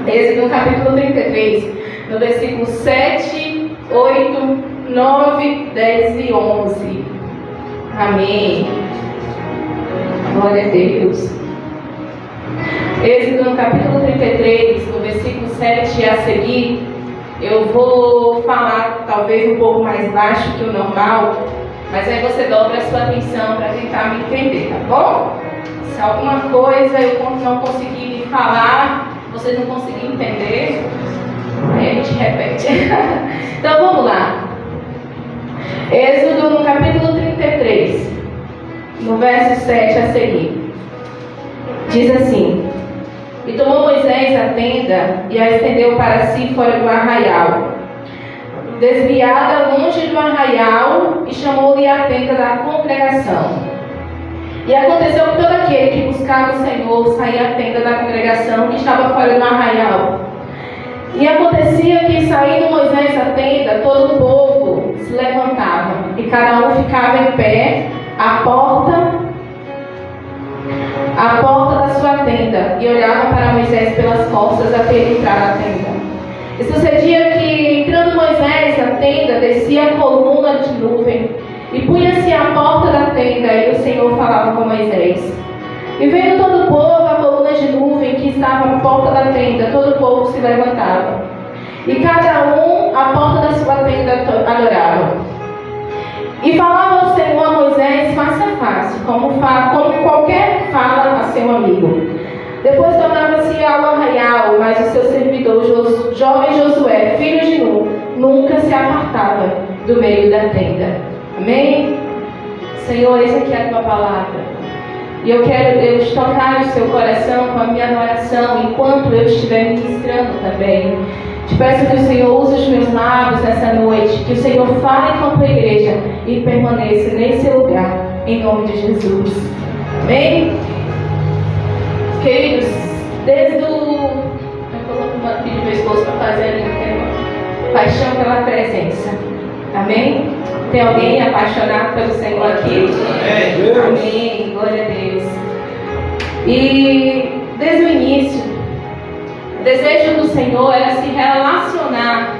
Êxodo capítulo 33, no versículo 7, 8, 9, 10 e 11. Amém. Glória a Deus. Êxodo no capítulo 33, no versículo 7 a seguir, eu vou falar talvez um pouco mais baixo que o normal, mas aí você dobra a sua atenção para tentar me entender, tá bom? Se alguma coisa eu não conseguir falar, vocês não conseguirem entender, aí a gente repete. Então vamos lá. Êxodo no capítulo 33, no verso 7 a seguir. Diz assim: E tomou Moisés a tenda e a estendeu para si fora do arraial, desviada longe do arraial, e chamou-lhe a tenda da congregação. E aconteceu que todo aquele que buscava o Senhor saía à tenda da congregação que estava fora do arraial. E acontecia que, saindo Moisés da tenda, todo o povo se levantava, e cada um ficava em pé à porta da sua tenda, e olhava para Moisés pelas costas até ele entrar na tenda. E sucedia que, entrando Moisés na tenda, descia a coluna de nuvem, e punha-se à porta da tenda, e o Senhor falava com Moisés. E vendo todo o povo a coluna de nuvem que estava à porta da tenda, todo o povo se levantava, e cada um à porta da sua tenda adorava. E falava o Senhor a Moisés face a face, como qualquer fala a seu amigo. Depois tornava-se ao arraial, mas o seu servidor, jovem Josué, filho de Nun, nunca se apartava do meio da tenda. Amém? Senhor, essa aqui é a tua palavra. E eu quero, Deus, tocar o seu coração com a minha oração, enquanto eu estiver ministrando também. Te peço que o Senhor use os meus lábios nessa noite, que o Senhor fale com a tua igreja e permaneça nesse lugar, em nome de Jesus. Amém? Queridos, desde o... Eu coloco uma filha do meu esposo para fazer ali o tema. Paixão pela presença. Amém? Tem alguém apaixonado pelo Senhor aqui? Amém. Glória a Deus. E desde o início, o desejo do Senhor era se relacionar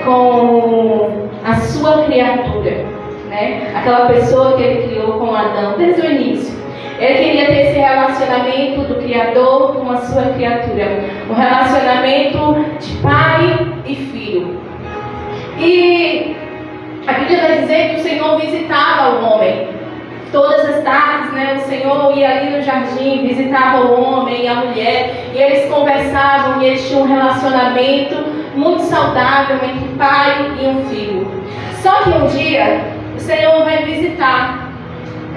com a sua criatura, né? Aquela pessoa que Ele criou com Adão, desde o início. Ele queria ter esse relacionamento do Criador com a sua criatura, um relacionamento de pai e filho. E a Bíblia vai dizer que o Senhor visitava o homem. Todas as tardes, né, o Senhor ia ali no jardim, visitava o homem e a mulher, e eles conversavam, e eles tinham um relacionamento muito saudável entre um pai e um filho. Só que um dia, o Senhor vai visitar,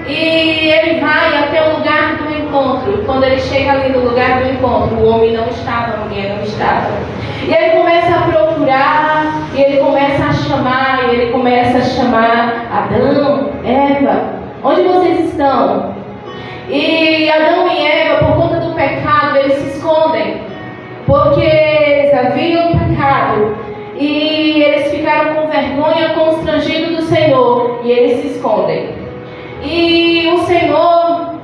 e ele vai até o lugar do encontro. Quando ele chega ali no lugar do encontro, o homem não estava, a mulher não estava. E ele começa a procurar, e ele começa a chamar Adão, Eva, onde vocês estão? E Adão e Eva, por conta do pecado, eles se escondem, porque eles haviam pecado, e eles ficaram com vergonha, constrangidos do Senhor, e eles se escondem. E o Senhor,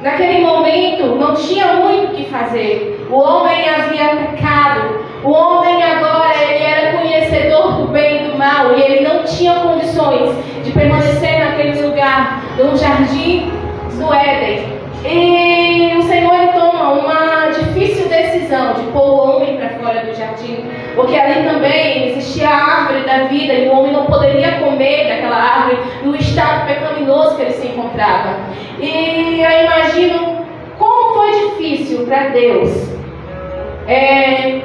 naquele momento, não tinha muito o que fazer. O homem havia pecado. O homem agora, ele era conhecedor do bem e do mal, e ele não tinha condições de permanecer naquele lugar, no jardim do Éden. E o Senhor, ele toma uma difícil decisão de pôr o homem para fora do jardim, porque ali também existia a árvore da vida, e o homem não poderia comer daquela árvore no estado pecaminoso que ele se encontrava. E eu imagino como foi difícil para Deus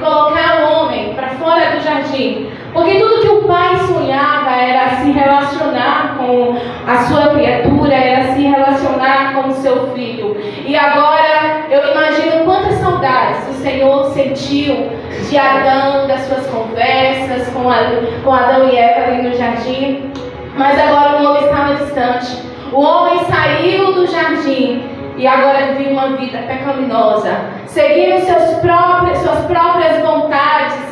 colocar o homem para fora do jardim, porque tudo que o pai sonhava era se relacionar com a sua criatura, era se relacionar com o seu filho. E agora eu imagino quantas saudades o Senhor sentiu de Adão, das suas conversas com Adão e Eva ali no jardim. Mas agora o homem estava distante. O homem saiu do jardim e agora vivia uma vida pecaminosa, seguindo suas próprias vontades.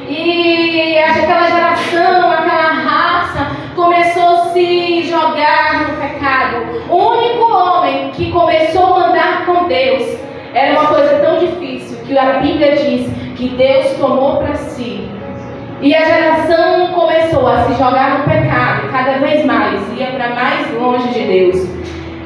E aquela geração, aquela raça começou a se jogar no pecado. O único homem que começou a andar com Deus era uma coisa tão difícil que a Bíblia diz que Deus tomou para si. E a geração começou a se jogar no pecado, cada vez mais, ia para mais longe de Deus.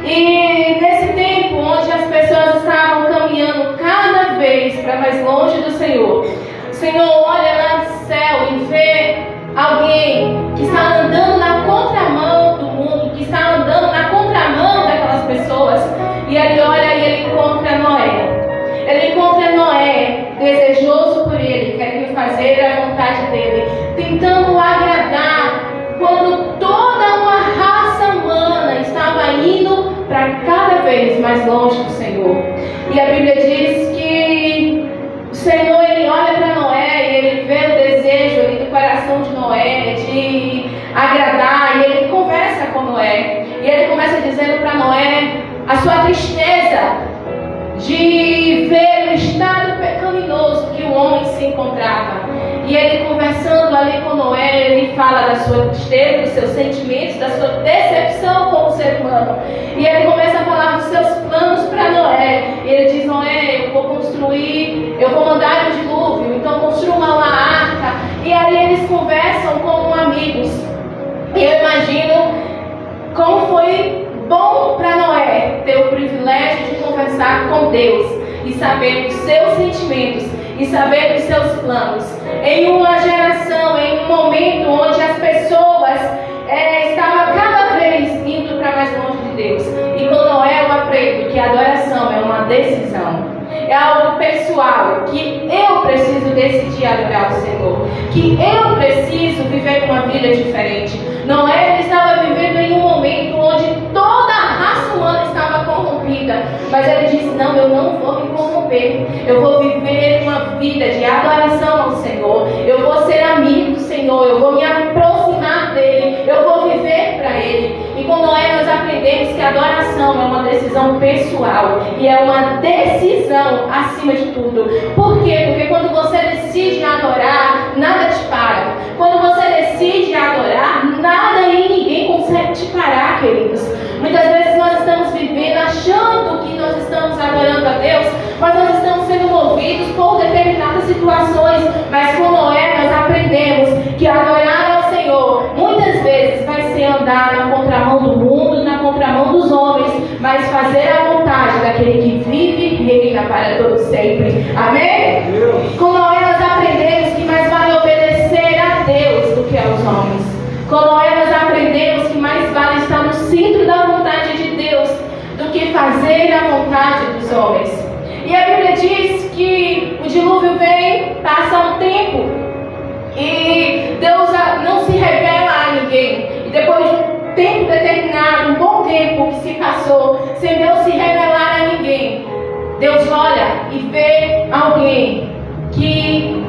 E nesse tempo, onde as pessoas estavam caminhando cada vez para mais longe do Senhor, o Senhor olha lá do céu e vê alguém que está andando na contramão do mundo, que está andando na contramão daquelas pessoas. E ele olha e ele encontra Noé. Ele encontra Noé, desejoso por ele, querendo fazer a vontade dele, tentando agradar, quando toda uma raça humana estava indo para cada vez mais longe do Senhor. E a Bíblia diz que o Senhor, ele olha para Noé e ele vê o desejo ali do coração de Noé de agradar, e ele conversa com Noé. E ele começa dizendo para Noé a sua tristeza de ver o estado pecaminoso que o homem se encontrava. E ele, conversando ali com Noé, ele fala da sua tristeza, dos seus sentimentos, da sua decepção como ser humano. E ele começa a falar dos seus planos para Noé. E ele diz: Noé, eu vou mandar um dilúvio, então construa uma arca. E aí eles conversam como amigos. E eu imagino como foi bom para Noé ter o privilégio de conversar com Deus e saber dos seus sentimentos e saber dos seus planos. Em uma geração, em um momento onde as pessoas estavam cada vez indo para mais longe de Deus. E com Noé eu aprendo que a adoração é uma decisão. É algo pessoal, que eu preciso decidir adorar o Senhor, que eu preciso viver uma vida diferente. Noé estava vivendo em um momento onde toda a raça humana estava corrompida, mas ele disse: não, eu não vou me corromper, eu vou viver uma vida de adoração ao Senhor, eu vou ser amigo do Senhor, eu vou me aproximar dele, eu vou viver para ele. E com Noé nós aprendemos que a adoração é uma decisão pessoal e é uma decisão acima de tudo. Por quê? Porque quando você decide adorar, nada te para. Quando você decide adorar, nada e ninguém consegue te parar, queridos. Muitas vezes nós estamos vivendo achando que nós estamos adorando a Deus, mas nós estamos sendo movidos por determinadas situações. Mas com Noé nós aprendemos que adorar ao Senhor muitas vezes vai ser andar na contramão do mundo, na contramão dos homens, mas fazer a vontade daquele que vive e reina para todos sempre. Amém? Com Noé nós aprendemos que mais vale obedecer a Deus do que aos homens. Com Noé nós aprendemos que mais vale estar no centro da vontade de Deus do que fazer a vontade dos homens. E a Bíblia diz que o dilúvio vem, passa um tempo e Deus não se revela a ninguém. E depois de um tempo determinado, um bom tempo que se passou, sem Deus se revelar a ninguém, Deus olha e vê alguém que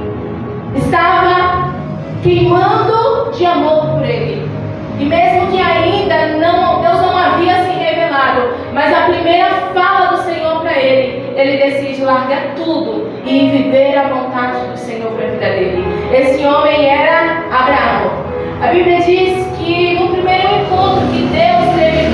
estava queimando de amor por ele. E mesmo que ainda Deus não havia se revelado, mas a primeira fala do Senhor para ele decide largar tudo e viver a vontade do Senhor para a vida dele. Esse homem era Abraão. A Bíblia diz que no primeiro encontro que Deus teve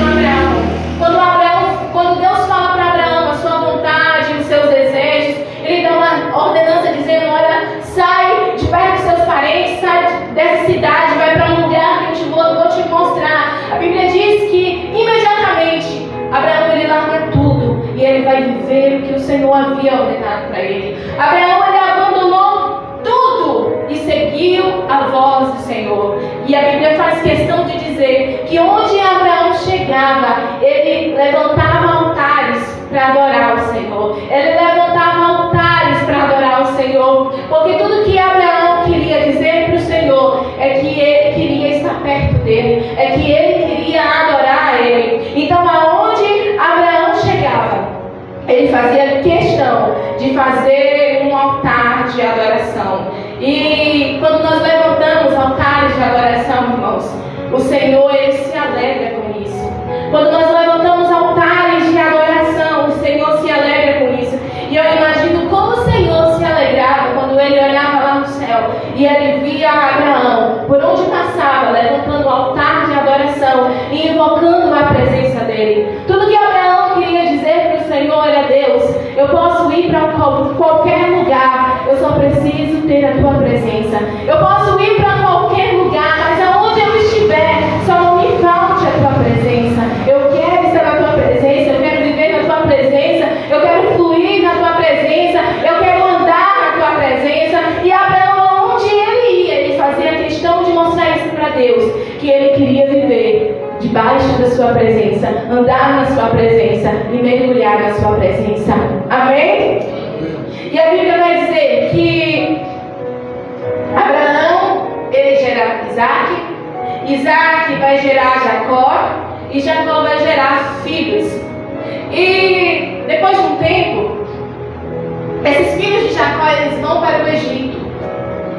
com Abraão, quando Deus fala para Abraão a sua vontade, os seus desejos, ele dá uma ordenança dizendo: olha, sai de perto dos seus parentes, sai dessa cidade, vai para um lugar que eu vou te mostrar. A Bíblia diz que imediatamente Abraão ele larga tudo e ele vai viver o que o Senhor havia ordenado para ele. Abraão ele abandonou tudo e seguiu a voz do Senhor. E a Bíblia faz questão de dizer que onde Abraão chegava, ele levantava altares para adorar o Senhor. Ele levantava altares para adorar o Senhor, porque tudo que Abraão queria dizer para o Senhor é que ele queria estar perto dele, é que ele queria adorar a ele. Então aonde Abraão chegava, ele fazia questão de fazer um altar de adoração. E quando nós levantamos altares de adoração, irmãos, o Senhor ele se alegra com isso. Quando nós levantamos altares de adoração, o Senhor se alegra com isso. E eu imagino como o Senhor se alegrava quando ele olhava lá no céu e ele via Abraão por onde passava, levantando o altar de adoração e invocando a presença dele. Tudo que Abraão queria dizer para o Senhor era: Deus, eu posso ir para qualquer lugar, eu só preciso ter a tua presença. Eu posso ir para qualquer lugar, mas aonde eu estiver, só não me falte a tua presença. Eu quero estar na tua presença, eu quero viver na tua presença, eu quero fluir na tua presença, eu quero andar na tua presença. E Abraão, onde ele ia, ele fazia questão de mostrar isso para Deus, que ele queria viver debaixo da sua presença, andar na sua presença e mergulhar na sua presença. Amém? E a Bíblia vai dizer que Abraão, ele gera Isaac, Isaac vai gerar Jacó, e Jacó vai gerar filhos. E depois de um tempo, esses filhos de Jacó, eles vão para o Egito.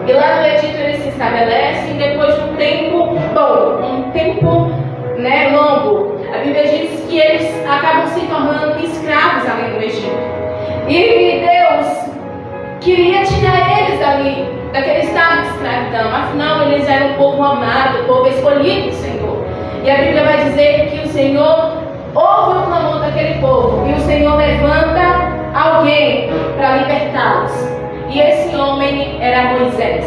E lá no Egito eles se estabelecem, depois de um tempo longo. A Bíblia diz que eles acabam se tornando escravos ali no Egito. E Deus queria tirar eles dali, daquele estado de escravidão. Afinal, eles eram um povo amado, um povo escolhido do Senhor. E a Bíblia vai dizer que o Senhor ouve o clamor daquele povo. E o Senhor levanta alguém para libertá-los. E esse homem era Moisés.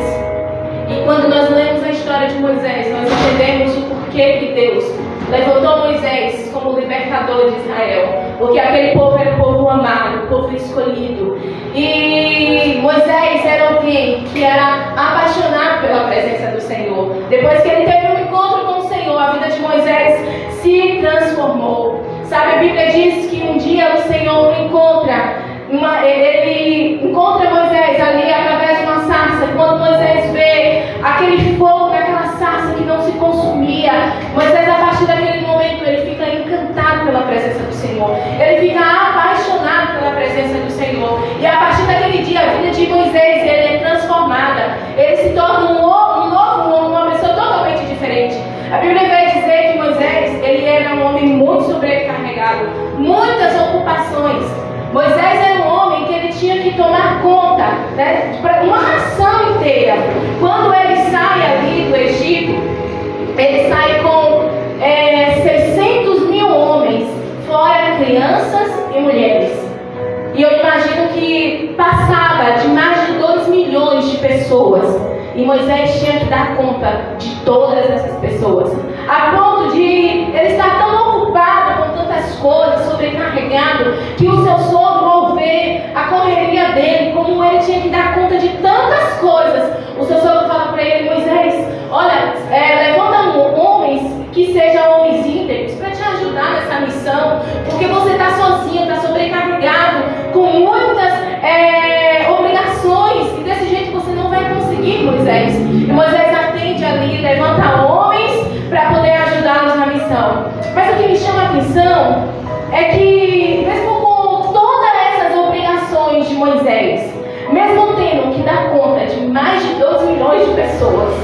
E quando nós lemos a história de Moisés, nós entendemos o porquê que Deus levantou Moisés como libertador de Israel. Porque aquele povo era um povo amado, um povo escolhido. E Moisés era alguém que era apaixonado pela presença do Senhor. Depois que ele teve um encontro com o Senhor, a vida de Moisés se transformou. Sabe, a Bíblia diz que um dia o Senhor ele encontra Moisés ali através de uma sarça. Quando Moisés vê aquele fogo naquela sarça que não se consumia, Moisés, a partir daquele momento, ele fica encantado pela presença do Senhor. Ele fica apaixonado pela presença do Senhor. E a partir daquele dia, a vida de Moisés, ele é transformada. Ele se torna uma pessoa totalmente diferente. A Bíblia vai dizer que Moisés, ele era um homem muito sobrecarregado, muitas ocupações. Moisés era um homem que ele tinha que tomar conta, para uma nação inteira. Quando ele sai ali do Egito, ele sai com 600 mil homens, fora crianças e mulheres. E eu imagino que passava de mais de 2 milhões de pessoas. E Moisés tinha que dar conta de todas essas pessoas. A ponto de ele estar tão ocupado com tantas coisas, sobrecarregado, que o seu sogro, ao ver a correria dele, como ele tinha que dar conta de tantas coisas, o seu sogro fala para ele: Moisés, olha, levanta homens que sejam homens íntegros para te ajudar nessa missão, porque você está sozinho, está sobrecarregado com muitas obrigações, e desse jeito você não vai conseguir, Moisés. E Moisés atende ali, levanta homens para poder ajudá-los na missão. Mas o que me chama a atenção é que, mesmo com todas essas obrigações de Moisés, mesmo tendo que dar conta de mais de 2 milhões de pessoas,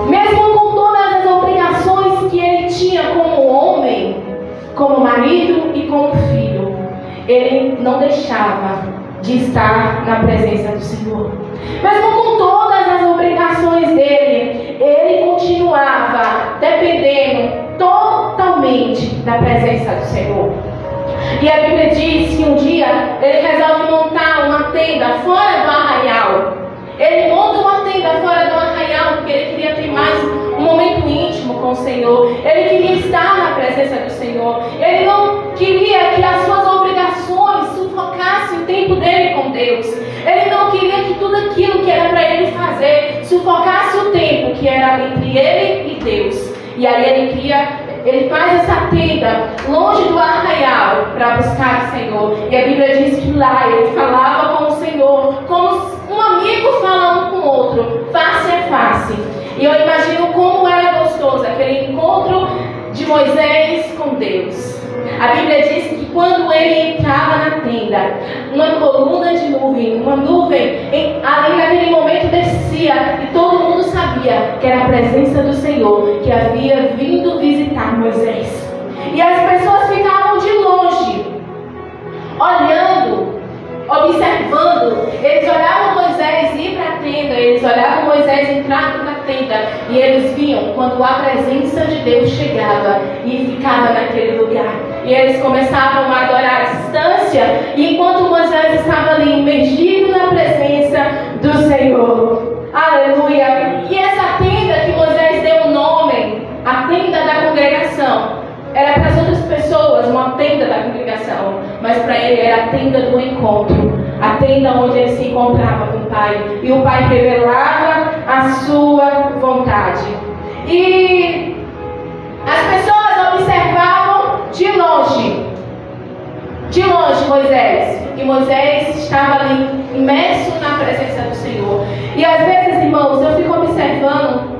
mesmo com todas as obrigações que ele tinha como homem, como marido e como filho, ele não deixava de estar na presença do Senhor. Mesmo com todas as obrigações dele, ele continuava dependendo totalmente da presença do Senhor. E a Bíblia diz que um dia ele resolve montar uma tenda fora do arraial. Ele monta uma tenda fora do arraial porque ele queria ter mais um momento íntimo com o Senhor. Ele queria estar na presença do Senhor. Ele não queria que as suas obrigações sufocassem o tempo dele com Deus. Ele não queria que tudo aquilo que era para ele fazer sufocasse o tempo que era entre ele e Deus. E aí ele faz essa tenda longe do arraial para buscar o Senhor. E a Bíblia diz que lá ele falava com o Senhor como um amigo fala um com o outro, face a face. E eu imagino como era gostoso aquele encontro de Moisés com Deus. A Bíblia diz que quando ele entrava na tenda, uma coluna de nuvem, uma nuvem, ali naquele momento descia, e todo mundo sabia que era a presença do Senhor que havia vindo visitar Moisés. E as pessoas ficavam de longe, olhando, observando. Eles olhavam Moisés ir para a tenda, eles olhavam Moisés entrar na tenda, e eles viam quando a presença de Deus chegava e ficava naquele lugar. E eles começavam a adorar à distância, e enquanto Moisés estava ali imergido na presença do Senhor. Aleluia! E essa tenda que Moisés deu o nome, a tenda da congregação, era para as outras pessoas uma tenda da congregação, mas para ele era a tenda do encontro, a tenda onde ele se encontrava com o Pai, e o Pai revelava a sua vontade. E as pessoas observavam de longe Moisés, e Moisés estava ali imerso na presença do Senhor. E às vezes, irmãos, eu fico observando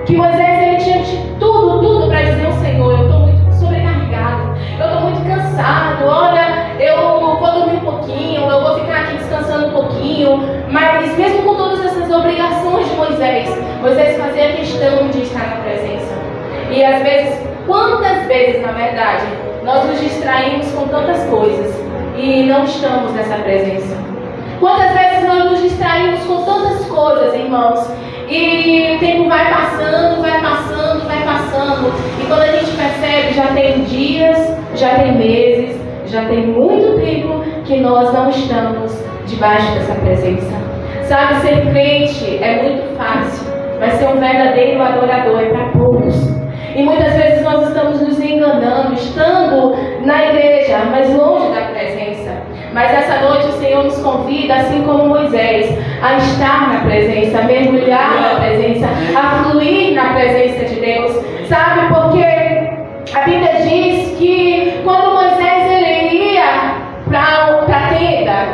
que Moisés, ele tinha tudo para dizer ao Senhor: eu estou muito sobrecarregado, eu estou muito cansado, olha, eu vou dormir um pouquinho, eu vou ficar aqui descansando um pouquinho. Mas mesmo com todas essas obrigações de Moisés fazia questão de estar na presença. E às vezes, quantas vezes, na verdade, nós nos distraímos com tantas coisas e não estamos nessa presença? Quantas vezes nós nos distraímos com tantas coisas, irmãos, e o tempo vai passando, e quando a gente percebe, já tem dias, já tem meses, já tem muito tempo que nós não estamos debaixo dessa presença. Sabe, ser crente é muito fácil, mas ser um verdadeiro adorador é para poucos. E muitas vezes nós estamos nos enganando, estando na igreja, mas longe da presença. Mas essa noite o Senhor nos convida, assim como Moisés, a estar na presença, a mergulhar na presença, a fluir na presença de Deus. Sabe, porque a Bíblia diz que quando Moisés ele ia para a tenda,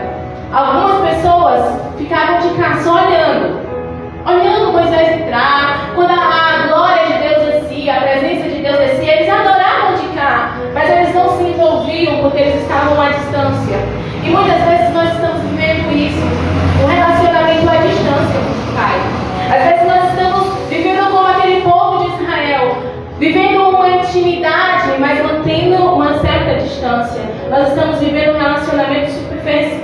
algumas pessoas ficavam de cá só olhando Moisés entrar. Quando a glória de Deus descia, a presença de Deus descia, eles adoravam de cá, mas eles não se envolviam porque eles estavam à distância. E muitas vezes nós estamos vivendo isso, um relacionamento à distância com o Pai. Às vezes nós estamos vivendo como aquele povo de Israel, vivendo uma intimidade, mas mantendo uma certa distância. Nós estamos vivendo um relacionamento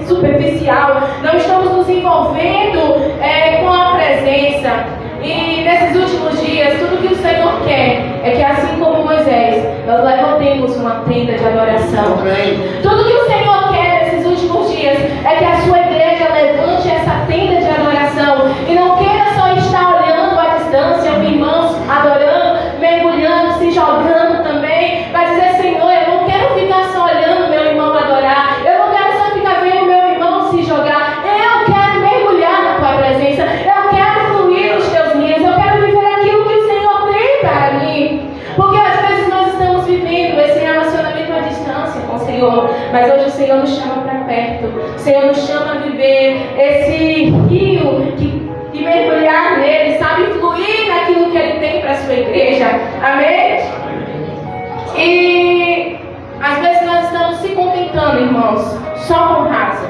superficial, não estamos nos envolvendo com a presença. E nesses últimos dias, tudo que o Senhor quer é que, assim como Moisés, nós levantemos uma tenda de adoração. Tudo que o Senhor quer nesses últimos dias é que a sua igreja levante essa tenda de adoração e não queira só estar olhando à distância, os irmãos adorando, mergulhando, se jogando também, mas dizer: Senhor, eu não quero ficar só olhando meu irmão adorar, eu não quero só ficar vendo meu irmão se jogar, eu quero mergulhar na tua presença, eu quero fluir nos teus rios, eu quero viver aquilo que o Senhor tem para mim. Porque às vezes nós estamos vivendo esse relacionamento à distância com o Senhor, mas hoje o Senhor nos chama para perto, o Senhor nos chama a viver esse rio e mergulhar nele, sabe, fluir naquilo que Ele tem para a sua igreja. Amém? E às vezes nós estamos se contentando, irmãos, só com raso.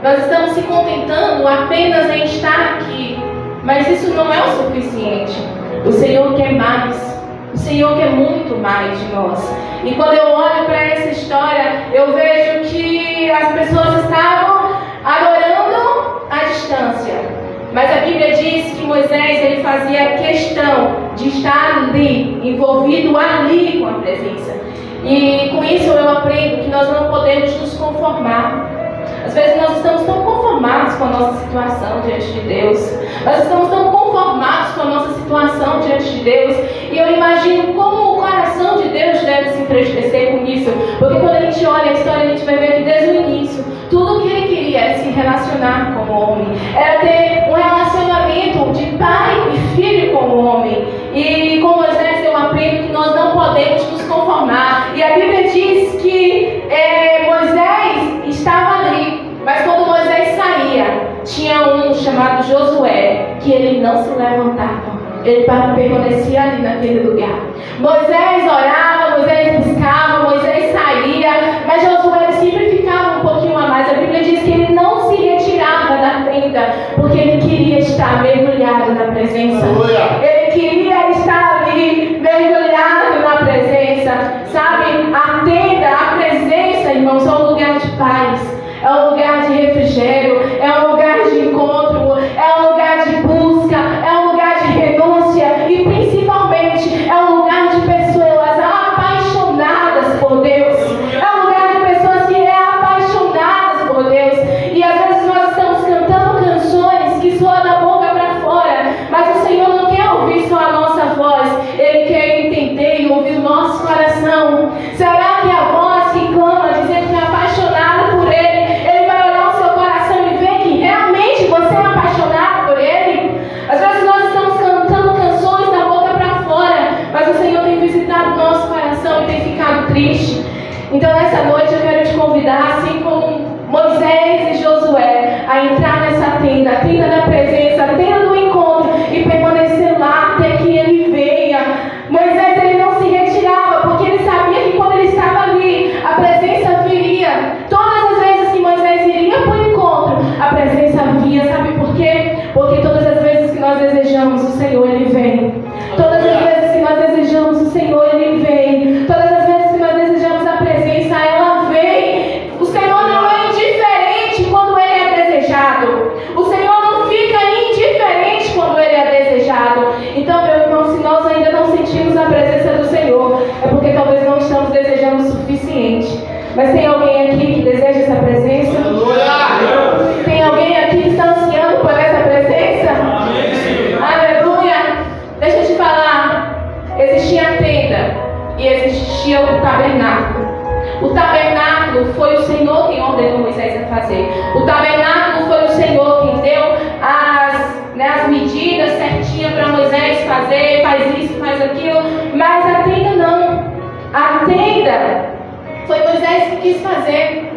Nós estamos se contentando apenas em estar aqui, mas isso não é o suficiente. O Senhor quer mais. O Senhor quer muito mais de nós. E quando eu olho para essa história, eu vejo que as pessoas estavam adorando à distância. Mas a Bíblia diz que Moisés ele fazia questão de estar ali, envolvido ali com a presença. E com isso eu aprendo que nós não podemos nos conformar. Às vezes nós estamos tão conformados com a nossa situação diante de Deus. Nós estamos tão conformados com a nossa situação diante de Deus. E eu imagino como o coração de Deus deve se entristecer com isso. Porque quando a gente olha a história, a gente vai ver que desde o início, tudo o que ele queria era se relacionar com o homem. Era ter um relacionamento de pai e filho com o homem. E com Moisés eu aprendo que nós não podemos nos conformar. E a Bíblia diz que Moisés estava ali, mas quando Moisés saía, tinha um chamado Josué, que ele não se levantava, ele permanecia ali naquele lugar. Moisés orava, Moisés buscava, Moisés saía, mas Josué sempre ficava um pouquinho a mais. A Bíblia diz que ele não se retirava da tenda, porque ele queria estar mergulhado na presença. Ele queria estar ali, mergulhado na presença. Sabe, a tenda, a presença, irmãos, é um lugar de paz. É um lugar de refrigério, é um lugar de encontro, é um lugar de busca, é um lugar de renúncia e principalmente é um lugar de pessoas apaixonadas Então nessa noite eu quero te convidar, assim como Moisés e Josué, a entrar nessa tenda, a tenda da presença, a tenda do encontro, e permanecer lá até que ele venha. Moisés, ele não se retirava, porque ele sabia que quando ele estava ali, a presença viria. Todas as vezes que Moisés iria para o encontro, a presença vinha. Sabe por quê? Porque todas as vezes que nós desejamos o Senhor, ele vem. Todas as vezes que nós desejamos o Senhor, ele vem. Todas as vezes que nós desejamos a presença, ela vem. O Senhor não é indiferente quando ele é desejado. O Senhor não fica indiferente quando ele é desejado. Então, meu irmão, se nós ainda não sentimos a presença do Senhor, é porque talvez não estamos desejando o suficiente. Mas tem alguém aqui que deseja essa presença? Aleluia! Tem alguém aqui que está ansiando por essa presença? Amém. Aleluia! Deixa eu te falar. Existia a tenda e existia o tabernáculo. O tabernáculo foi o Senhor quem ordenou Moisés a fazer. O tabernáculo foi o Senhor quem deu as medidas certinhas para Moisés fazer, faz isso, faz aquilo. Mas a tenda não. A tenda foi Moisés que quis fazer.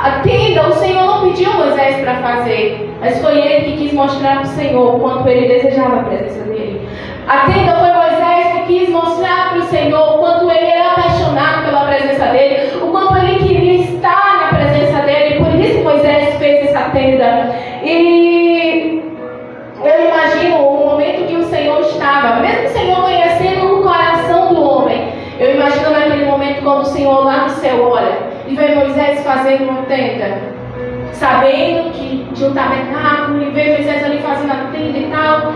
A tenda, o Senhor não pediu Moisés para fazer, mas foi ele que quis mostrar para o Senhor o quanto ele desejava a presença dele. A tenda foi Moisés que quis mostrar para o Senhor o quanto ele era apaixonado pela presença dele, o quanto ele queria estar na presença dele. Por isso Moisés fez essa tenda. E eu imagino o momento que o Senhor estava, mesmo o Senhor conhecendo o coração do homem, eu imagino naquele momento quando o Senhor lá do céu olha e vê Moisés fazendo uma tenda, sabendo que tinha um tabernáculo, e vê Moisés ali fazendo a tenda e tal.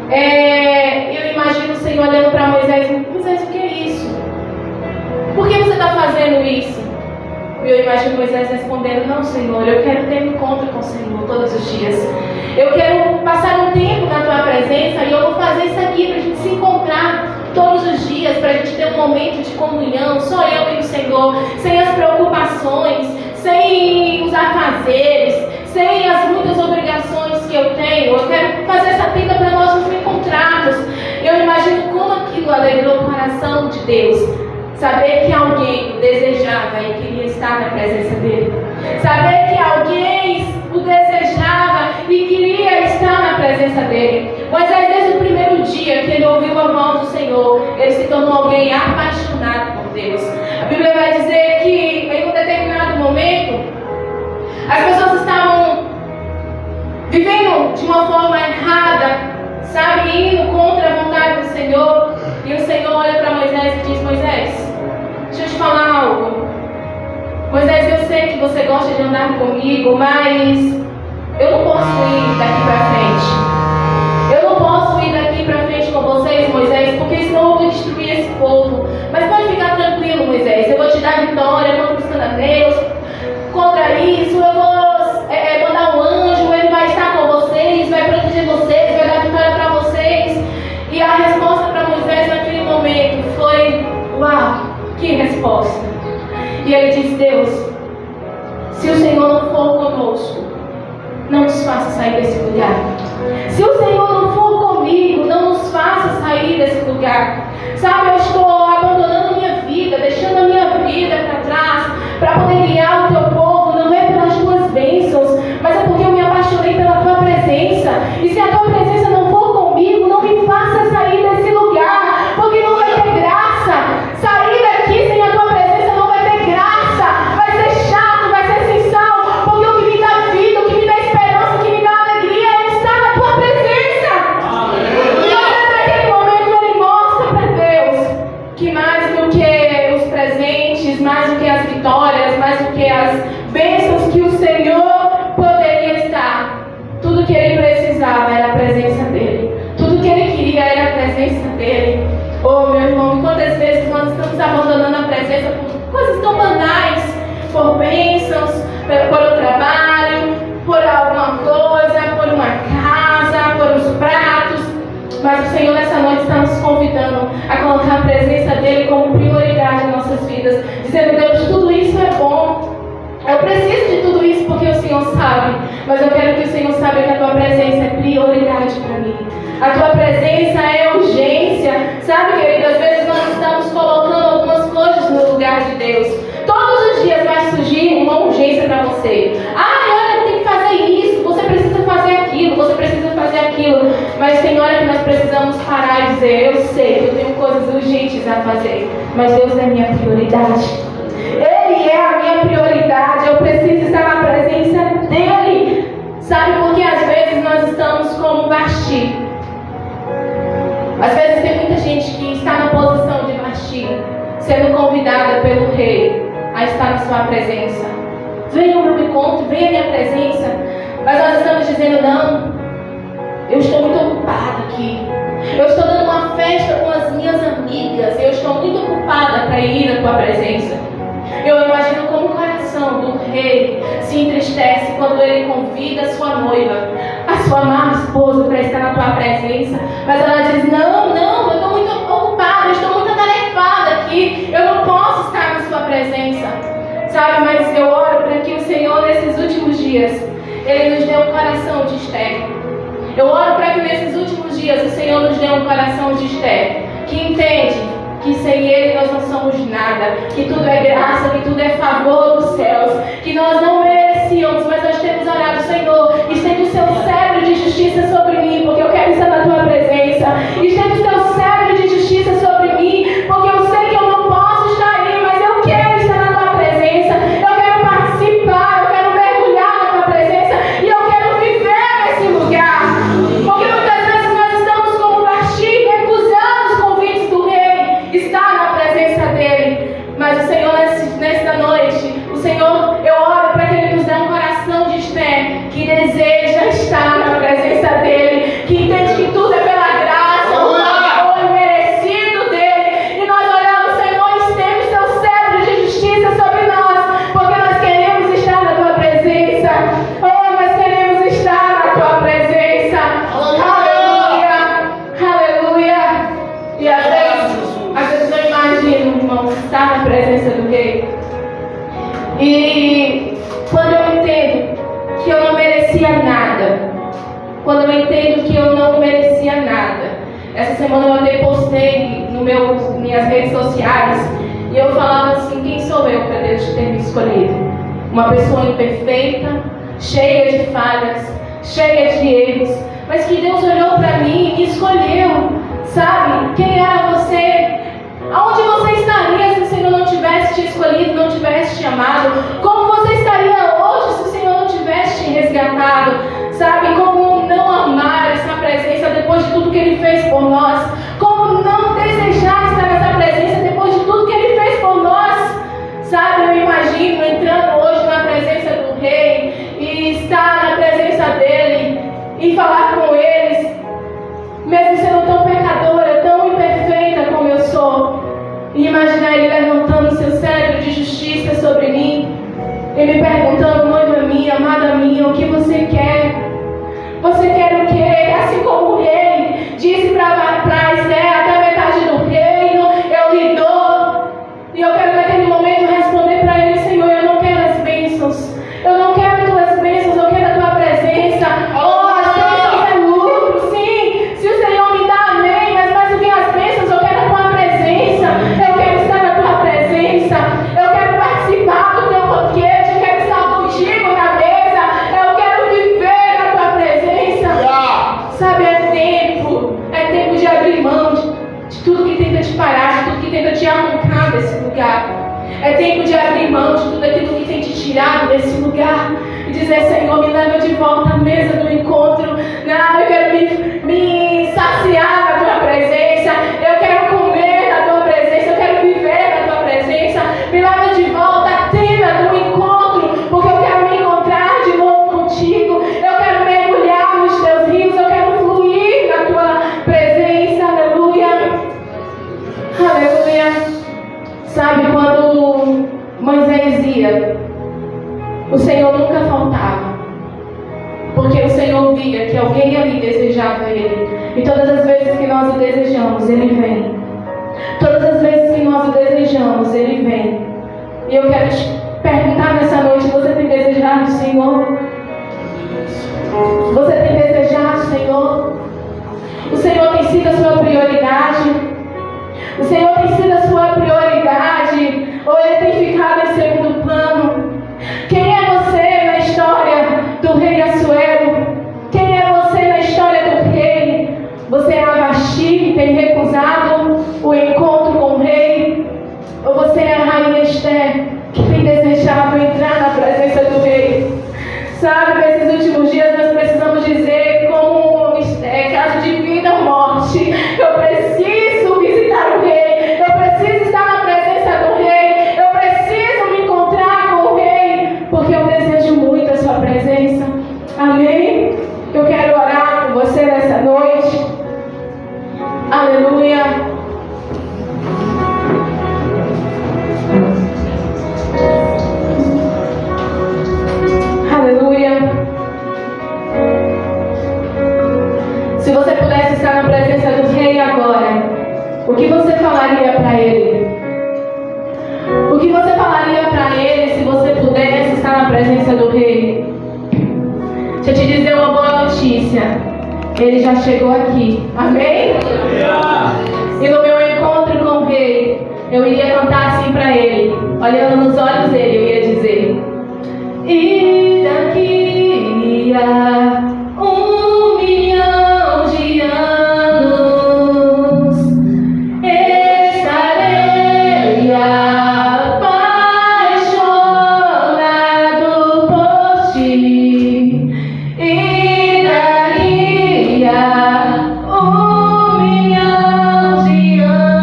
Eu imagino o Senhor olhando para Moisés: Moisés, o que é isso? Por que você está fazendo isso? E eu imagino Moisés respondendo: não, Senhor, eu quero ter um encontro com o Senhor todos os dias. Eu quero passar um tempo na tua presença, e eu vou fazer isso aqui para a gente se encontrar todos os dias, para a gente ter um momento de comunhão, só eu e o Senhor, sem as preocupações, sem os afazeres, sem as muitas obrigações que eu tenho. Eu quero fazer essa tenda para nós nos encontrarmos. Eu imagino como aquilo alegrou o coração de Deus, saber que alguém desejava e queria estar na presença dele, saber que alguém o desejava e queria estar na presença dele. Moisés, desde o primeiro dia que ele ouviu a voz do Senhor, ele se tornou alguém apaixonado por Deus. A Bíblia vai dizer que em um determinado momento as pessoas estavam vivendo de uma forma errada, sabe, indo contra a vontade do Senhor. E o Senhor olha para Moisés e diz: Moisés, deixa eu te falar algo. Moisés, eu sei que você gosta de andar comigo, mas eu não posso ir daqui para frente. Eu não posso ir daqui para frente com vocês, Moisés, porque senão eu vou destruir esse povo. Mas pode ficar tranquilo, Moisés, eu vou te dar vitória contra os cananeus, contra isso. Eu vou mandar um anjo, ele vai estar com vocês, vai proteger vocês, vai dar vitória para vocês. E a resposta para Moisés naquele momento foi: uau, que resposta! E ele disse: Deus, se o Senhor não for conosco, não nos faça sair desse lugar. Se o Senhor não for comigo, não nos faça sair desse lugar. Sabe, eu estou abandonando minha vida, deixando a minha vida para trás, para poder guiar o teu povo. Não é pelas tuas bênçãos, mas é porque eu me apaixonei pela tua presença. E se a tua presença não for comigo, não me faça sair desse lugar, porque não vai ter graça. Sair daqui sem a tua presença não vai ter graça. Vai ser chato, vai ser sem sal, porque o que me dá vida, o que me dá esperança, o que me dá alegria é estar na tua presença. E naquele momento ele mostra para Deus que mais do que os presentes, mais do que as vitórias, mais do que as bênçãos que o Senhor poderia estar, tudo que ele precisava era a presença dele. Tudo que ele queria era a presença dele. Oh, meu irmão, quantas vezes nós estamos abandonando a presença por coisas tão banais, por bênçãos, por um trabalho, por alguma coisa, por uma casa, por uns pratos. Mas o Senhor nessa noite está nos convidando a colocar a presença dele como prioridade em nossas vidas, dizendo: Deus, tudo isso é bom, eu preciso de tudo isso porque o Senhor sabe, mas eu quero que o Senhor saiba que a tua presença é prioridade para mim. A tua presença é urgência. Sabe, querido, às vezes nós estamos colocando algumas coisas no lugar de Deus. fazer, mas Deus é minha prioridade. Ele é a minha prioridade. Eu preciso estar na presença dele. Sabe, porque às vezes nós estamos como Vasti. Às vezes tem muita gente que está na posição de Vasti, sendo convidada pelo rei a estar na sua presença. Venha ao meu encontro, venha à minha presença. Mas nós estamos dizendo, não, eu estou muito ocupada aqui. Eu estou dando uma festa com as minhas amigas. Eu estou muito ocupada para ir na tua presença. Eu imagino como o coração do rei se entristece quando ele convida a sua noiva, a sua amada esposa, para estar na tua presença. Mas ela diz, não, eu estou muito ocupada, eu estou muito atarefada aqui. Eu não posso estar na sua presença. Sabe, mas eu oro para que o Senhor, nesses últimos dias, Ele nos dê um coração de Esther. Eu oro para que nesses últimos dias o Senhor nos dê um coração de Esther, que entende que sem Ele nós não somos nada, que tudo é graça, que tudo é favor dos céus, que nós não merecíamos, mas nós temos orado, Senhor, estende o seu cetro de justiça sobre mim, porque eu quero estar na tua presença. Estende o seu cetro de justiça sobre mim, porque eu sei que eu não posso estar aí, mas eu quero estar na tua presença. Eu quero participar, eu quero mergulhar na tua presença e eu quero viver nesse lugar. Porque muitas vezes nós estamos como Vasti, recusando os convites do rei, estar na presença dele. Mas o Senhor, nesta noite, o Senhor, eu oro para que Ele nos dê um coração de Esther, que deseja estar na presença dele, que entende que tudo é pela graça, o favor merecido dele. E nós oramos, Senhor, estende o seu cetro de justiça sobre nós, porque nós queremos estar na tua presença. Oh, nós queremos estar na tua presença. Aleluia, aleluia. E às vezes eu imagino, irmão, estar na presença do rei. E quando eu entendo que eu não merecia nada, quando eu entendo que eu não merecia nada, essa semana eu até postei minhas redes sociais e eu falava assim, quem sou eu para Deus ter me escolhido? Uma pessoa imperfeita, cheia de falhas, cheia de erros, mas que Deus olhou para mim e me escolheu. Sabe? Quem era você? Aonde você estaria se o Senhor não tivesse te escolhido, não tivesse te amado? Como você estaria hoje se o Senhor não tivesse te resgatado? Sabe? Como não amar essa presença depois de tudo que Ele fez por nós? Como não desejar estar nessa presença depois de tudo que Ele fez por nós? Sabe? Eu imagino entrando hoje na presença do Rei e estar na presença dEle e falar com eles, mesmo sendo tão pecadora, tão imperfeita como eu sou, e imaginar Ele levantando seu cetro de justiça sobre mim e me perguntando, noiva minha, amada minha, o que você quer? Você quer o quê? Assim como o rei disse para Esther, até a metade do reino eu lhe dou. E eu quero naquele momento responder para ele, Senhor, eu não quero as bênçãos, eu não quero tuas bênçãos, eu quero a tua presença. Oh, as bênçãos é lucro, sim, se o Senhor me dá, amém, mas mais do que as bênçãos, eu quero a tua presença, eu quero estar na tua presença, eu quero participar do teu banquete, eu quero estar contigo na mesa, eu quero viver na tua presença. Sabe, é tempo de abrir mão de tudo que tenta te parar, de tudo que tenta te arrancar desse lugar. É tempo de abrir mão de tudo aquilo que tem te tirado desse lugar e dizer, Senhor, me leva de volta à mesa do encontro. Não, eu quero me saciar na tua presença, eu quero comer na tua presença, eu quero viver na tua presença. Me leva de volta à tenda do encontro, porque eu quero me encontrar de novo contigo, eu quero mergulhar nos teus rios, eu quero fluir na tua presença. Aleluia, aleluia. Sabe, quando Moisés ia, o Senhor nunca faltava, porque o Senhor via que alguém ali desejava Ele, e todas as vezes que nós o desejamos, Ele vem. Todas as vezes que nós o desejamos, Ele vem. E eu quero te perguntar nessa noite, você tem desejado o Senhor? Você tem desejado o Senhor? O Senhor tem sido a sua prioridade? O Senhor tem sido a sua prioridade? Ou Ele tem ficado em segundo plano? Quem é você na história do rei Assuero? Quem é você na história do rei? Você é a Vasti que tem recusado o encontro com o rei? você nessa noite. Aleluia. Aleluia. Se você pudesse estar na presença do Rei agora, o que você falaria para Ele? O que você falaria para Ele se você pudesse estar na presença do Rei? Deixa eu te dizer uma boa notícia. Ele já chegou aqui. Amém? E no meu encontro com o Rei, eu iria cantar assim para Ele, olhando nos olhos dele, eu ia dizer: e daqui a 1 milhão de anos estarei apaixonado por ti. E daqui a 1 milhão de anos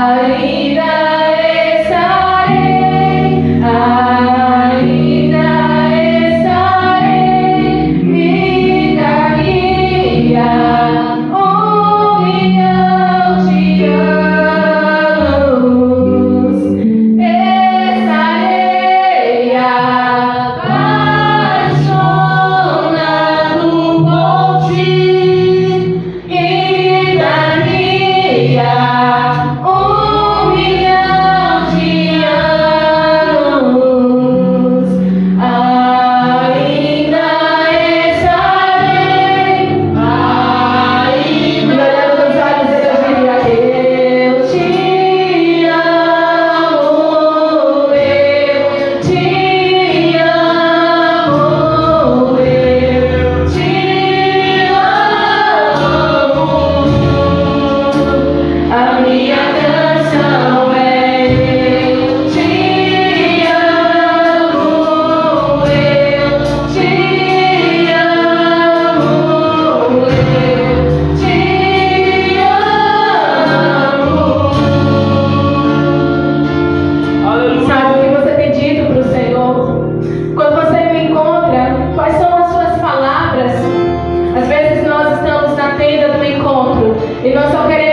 ainda E nós só queremos